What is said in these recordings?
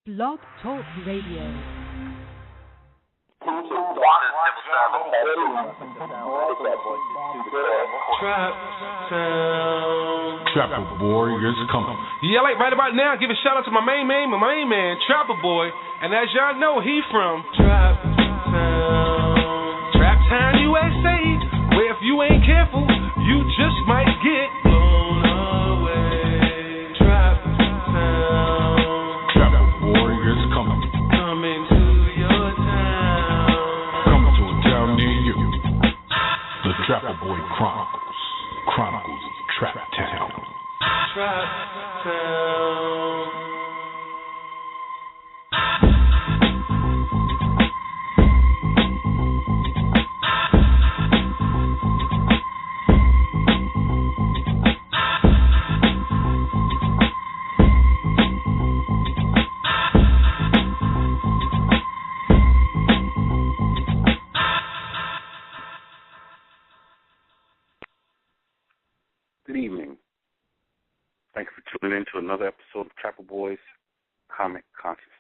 Blog Talk Radio. Trapper Warriors coming. Yeah, like right about now, give a shout out to my main man, Trapper Boy. And as y'all know, he from Trap Town, USA, where if you ain't careful, you just might get blown away. Trap Town. Trapper Warriors coming. Coming to your town. Coming to a town near you. The Trapper Boy Chronicles. Chronicles of Trap Town. Trap Town. Good evening. Thanks for tuning in to another episode of Trapper Boys Comic Consciousness.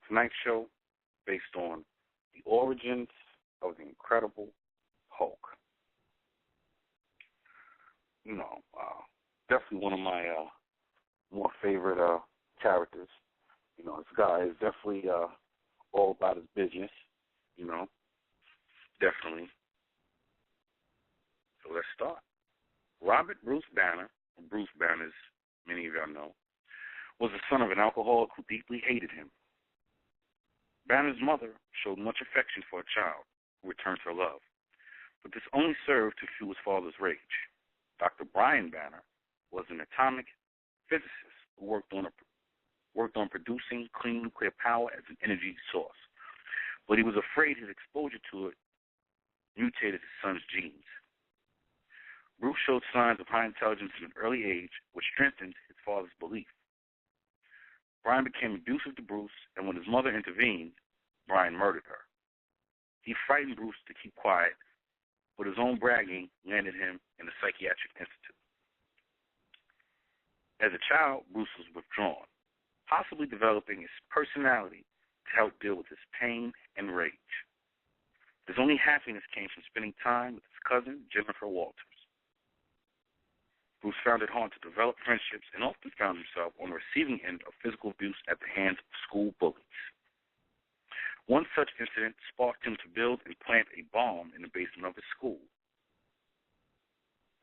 Tonight's show based on the origins of the Incredible Hulk. Definitely one of my more favorite characters. This guy is definitely all about his business, definitely. So let's start. Robert Bruce Banner, or Bruce Banner, as many of y'all know, was the son of an alcoholic who deeply hated him. Banner's mother showed much affection for a child who returned her love, but this only served to fuel his father's rage. Dr. Brian Banner was an atomic physicist who worked on producing clean nuclear power as an energy source, but he was afraid his exposure to it mutated his son's genes. Bruce showed signs of high intelligence at an early age, which strengthened his father's belief. Brian became abusive to Bruce, and when his mother intervened, Brian murdered her. He frightened Bruce to keep quiet, but his own bragging landed him in a psychiatric institute. As a child, Bruce was withdrawn, possibly developing his personality to help deal with his pain and rage. His only happiness came from spending time with his cousin, Jennifer Walters. Bruce found it hard to develop friendships and often found himself on the receiving end of physical abuse at the hands of school bullies. One such incident sparked him to build and plant a bomb in the basement of his school.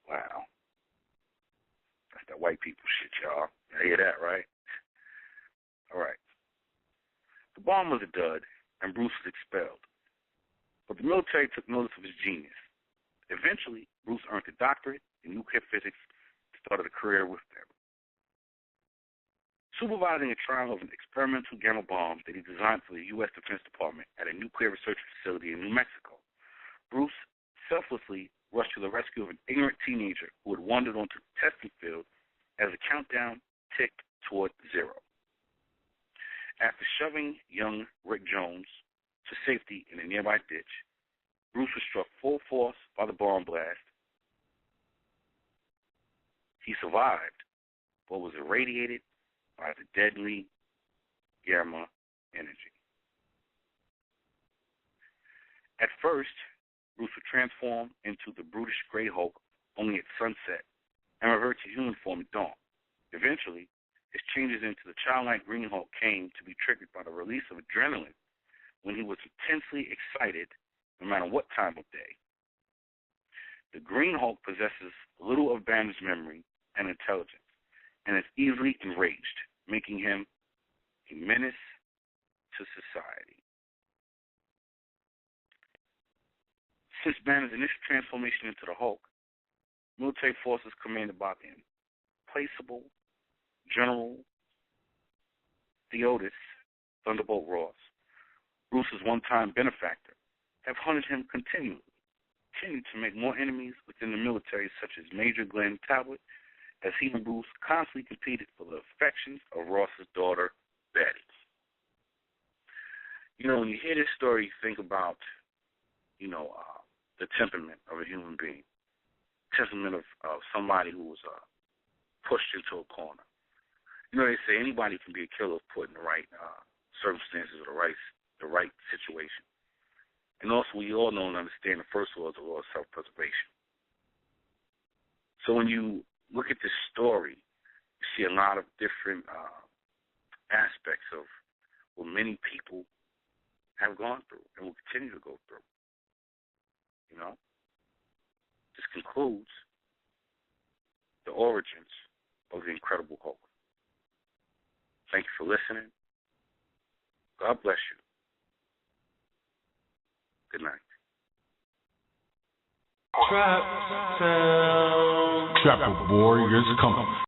Wow. That's that white people shit, y'all. I hear that, right? All right. The bomb was a dud, and Bruce was expelled. But the military took notice of his genius. Eventually, Bruce earned a doctorate in nuclear physics, started a career with them. Supervising a trial of an experimental gamma bomb that he designed for the U.S. Defense Department at a nuclear research facility in New Mexico, Bruce selflessly rushed to the rescue of an ignorant teenager who had wandered onto the testing field as the countdown ticked toward zero. After shoving young Rick Jones to safety in a nearby ditch, Bruce was struck full force by the bomb blast. He survived, but was irradiated by the deadly gamma energy. At first, Bruce would transform into the brutish Grey Hulk only at sunset and revert to human form at dawn. Eventually, his changes into the childlike Green Hulk came to be triggered by the release of adrenaline when he was intensely excited no matter what time of day. The Green Hulk possesses little of Banner's memory and intelligence, and is easily enraged, making him a menace to society. Since Banner's initial transformation into the Hulk, military forces commanded by the implacable General Theodis Thunderbolt Ross, Bruce's one-time benefactor, have hunted him continued to make more enemies within the military, such as Major Glenn Talbot, as he and Bruce constantly competed for the affections of Ross's daughter, Betty. When you hear this story, you think about, the temperament of a human being, temperament of somebody who was pushed into a corner. You know, they say anybody can be a killer if put in the right circumstances or the right situation. And also, we all know and understand the first law is the law of self-preservation. So when you look at this story, you see a lot of different aspects of what many people have gone through and will continue to go through. You know? This concludes the origins of the Incredible Hulk. Thank you for listening. God bless you. Good night. Trap sound. Trapper Warriors coming.